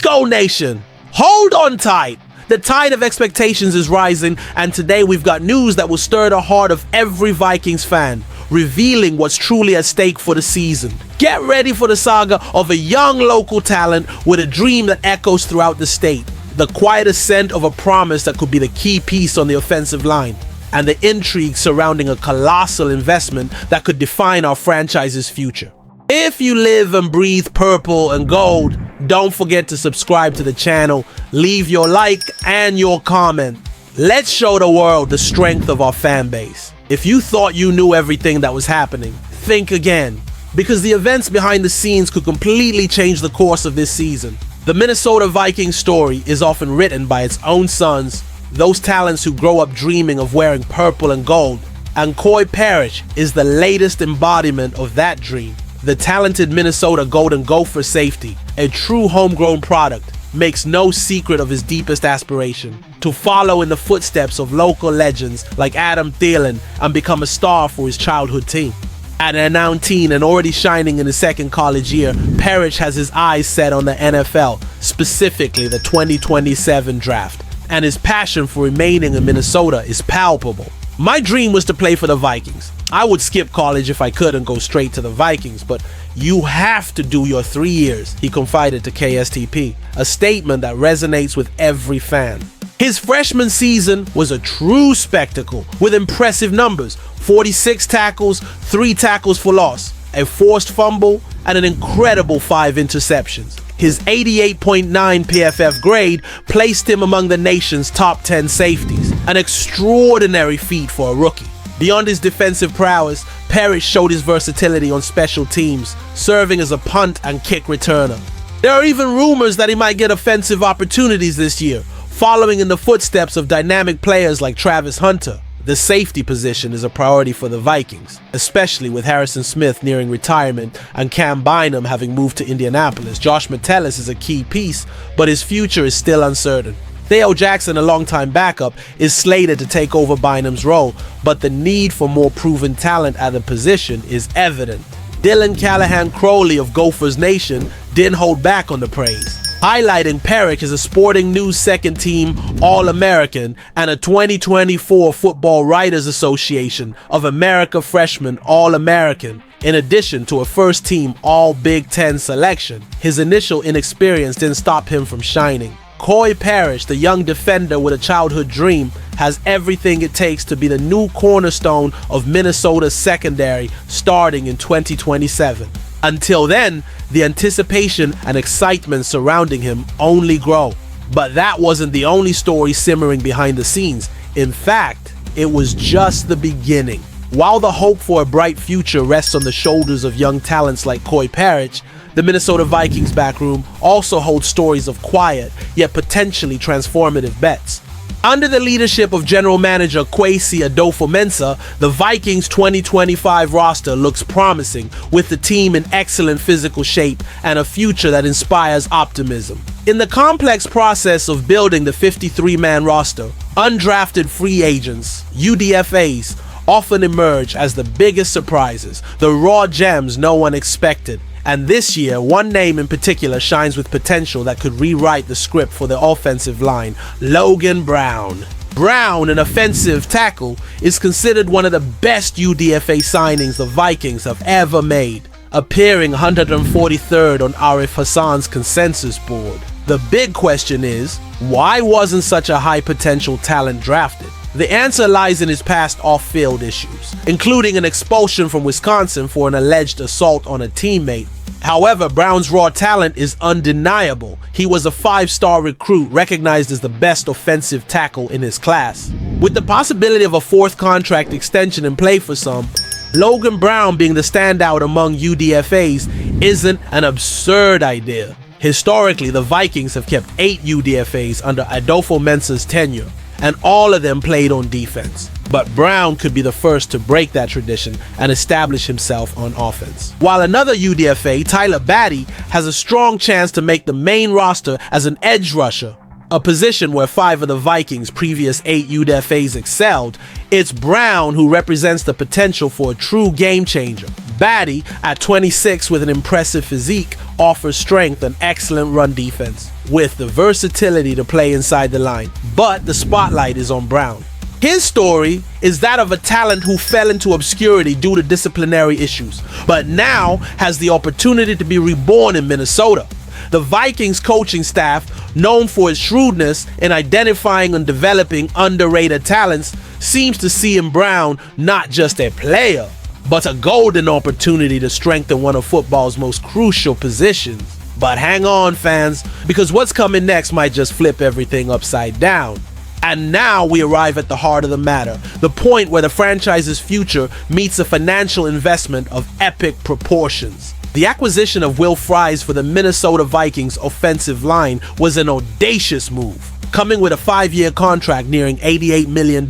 go, nation! Hold on tight! The tide of expectations is rising, and today we've got news that will stir the heart of every Vikings fan, revealing what's truly at stake for the season. Get ready for the saga of a young local talent with a dream that echoes throughout the state, the quiet ascent of a promise that could be the key piece on the offensive line, and the intrigue surrounding a colossal investment that could define our franchise's future. If you live and breathe purple and gold, don't forget to subscribe to the channel, leave your like and your comment. Let's show the world the strength of our fan base. If you thought you knew everything that was happening, think again, because the events behind the scenes could completely change the course of this season. The Minnesota Vikings story is often written by its own sons, those talents who grow up dreaming of wearing purple and gold, and Koi Parish is the latest embodiment of that dream. The talented Minnesota Golden Gopher safety, a true homegrown product, makes no secret of his deepest aspiration: to follow in the footsteps of local legends like Adam Thielen and become a star for his childhood team. At 19 and already shining in his second college year, Parish has his eyes set on the NFL, specifically the 2027 draft, and his passion for remaining in Minnesota is palpable. My dream was to play for the Vikings. I would skip college if I could and go straight to the Vikings, but you have to do your 3 years, he confided to KSTP, a statement that resonates with every fan. His freshman season was a true spectacle with impressive numbers: 46 tackles, 3 tackles for loss, a forced fumble, and an incredible 5 interceptions. His 88.9 PFF grade placed him among the nation's top 10 safeties, an extraordinary feat for a rookie. Beyond his defensive prowess, Parish showed his versatility on special teams, serving as a punt and kick returner. There are even rumors that he might get offensive opportunities this year, following in the footsteps of dynamic players like Travis Hunter. The safety position is a priority for the Vikings, especially with Harrison Smith nearing retirement and Cam Bynum having moved to Indianapolis. Josh Metellus is a key piece, but his future is still uncertain. Theo Jackson, a longtime backup, is slated to take over Bynum's role, but the need for more proven talent at the position is evident. Dylan Callahan-Crowley of Gophers Nation didn't hold back on the praise, highlighting Parish as a Sporting News second-team All-American and a 2024 Football Writers Association of America freshman All-American, in addition to a first-team All-Big Ten selection. His initial inexperience didn't stop him from shining. Koi Parish, the young defender with a childhood dream, has everything it takes to be the new cornerstone of Minnesota's secondary starting in 2027. Until then, the anticipation and excitement surrounding him only grow. But that wasn't the only story simmering behind the scenes. In fact, it was just the beginning. While the hope for a bright future rests on the shoulders of young talents like Koi Parish, the Minnesota Vikings backroom also holds stories of quiet, yet potentially transformative bets. Under the leadership of General Manager Kwesi Adofo-Mensah, the Vikings' 2025 roster looks promising, with the team in excellent physical shape and a future that inspires optimism. In the complex process of building the 53-man roster, undrafted free agents, UDFAs, often emerge as the biggest surprises, the raw gems no one expected. And this year, one name in particular shines with potential that could rewrite the script for the offensive line: Logan Brown. Brown, an offensive tackle, is considered one of the best UDFA signings the Vikings have ever made, appearing 143rd on Arif Hassan's consensus board. The big question is, why wasn't such a high potential talent drafted? The answer lies in his past off-field issues, including an expulsion from Wisconsin for an alleged assault on a teammate. However, Brown's raw talent is undeniable. He was a 5-star recruit recognized as the best offensive tackle in his class. With the possibility of a 4th contract extension in play for some, Logan Brown being the standout among UDFAs isn't an absurd idea. Historically, the Vikings have kept 8 UDFAs under Adofo-Mensah's tenure, and all of them played on defense. But Brown could be the first to break that tradition and establish himself on offense. While another UDFA, Tyler Batty, has a strong chance to make the main roster as an edge rusher. a position where 5 of the Vikings' previous 8 UDFAs excelled, it's Brown who represents the potential for a true game changer. Batty, at 26 with an impressive physique, offers strength and excellent run defense, with the versatility to play inside the line. But the spotlight is on Brown. His story is that of a talent who fell into obscurity due to disciplinary issues, but now has the opportunity to be reborn in Minnesota. The Vikings coaching staff, known for its shrewdness in identifying and developing underrated talents, seems to see in Brown not just a player, but a golden opportunity to strengthen one of football's most crucial positions. But hang on, fans, because what's coming next might just flip everything upside down. And now we arrive at the heart of the matter, the point where the franchise's future meets a financial investment of epic proportions. The acquisition of Will Fries for the Minnesota Vikings offensive line was an audacious move, coming with a 5-year contract nearing $88 million.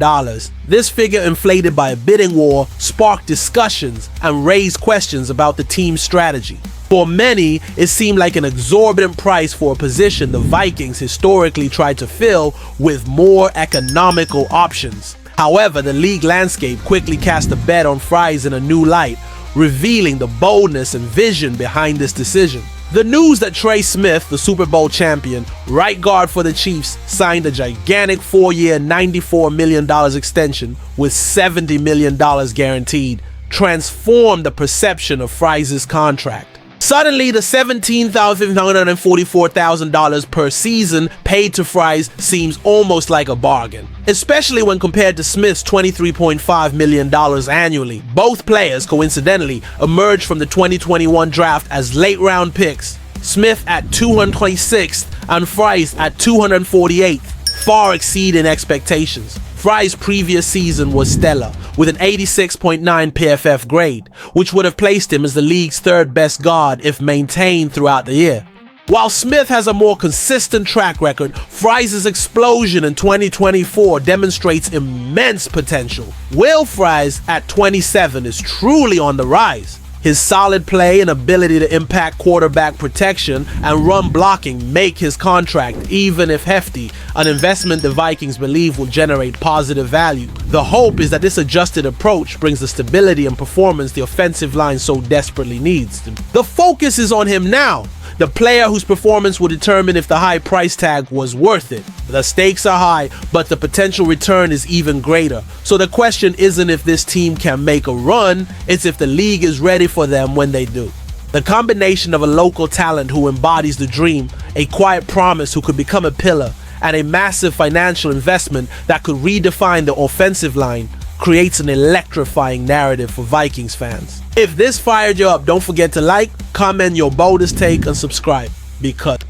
This figure, inflated by a bidding war, sparked discussions and raised questions about the team's strategy. For many, it seemed like an exorbitant price for a position the Vikings historically tried to fill with more economical options. However, the league landscape quickly cast a bet on Fries in a new light, revealing the boldness and vision behind this decision. The news that Trey Smith, the Super Bowl champion, right guard for the Chiefs, signed a gigantic 4-year, $94 million extension with $70 million guaranteed, transformed the perception of Fries' contract. Suddenly, the $17,944,000 per season paid to Fries seems almost like a bargain, especially when compared to Smith's $23.5 million annually. Both players, coincidentally, emerged from the 2021 draft as late-round picks, Smith at 226th and Fries at 248th, far exceeding expectations. Fries' previous season was stellar, with an 86.9 PFF grade, which would have placed him as the league's 3rd best guard if maintained throughout the year. While Smith has a more consistent track record, Fries' explosion in 2024 demonstrates immense potential. Will Fries, at 27, is truly on the rise. His solid play and ability to impact quarterback protection and run blocking make his contract, even if hefty, an investment the Vikings believe will generate positive value. The hope is that this adjusted approach brings the stability and performance the offensive line so desperately needs. The focus is on him now, the player whose performance will determine if the high price tag was worth it. The stakes are high, but the potential return is even greater. So the question isn't if this team can make a run, it's if the league is ready for them when they do. The combination of a local talent who embodies the dream, a quiet promise who could become a pillar, and a massive financial investment that could redefine the offensive line creates an electrifying narrative for Vikings fans. If this fired you up, don't forget to like, comment your boldest take, and subscribe. Be cut.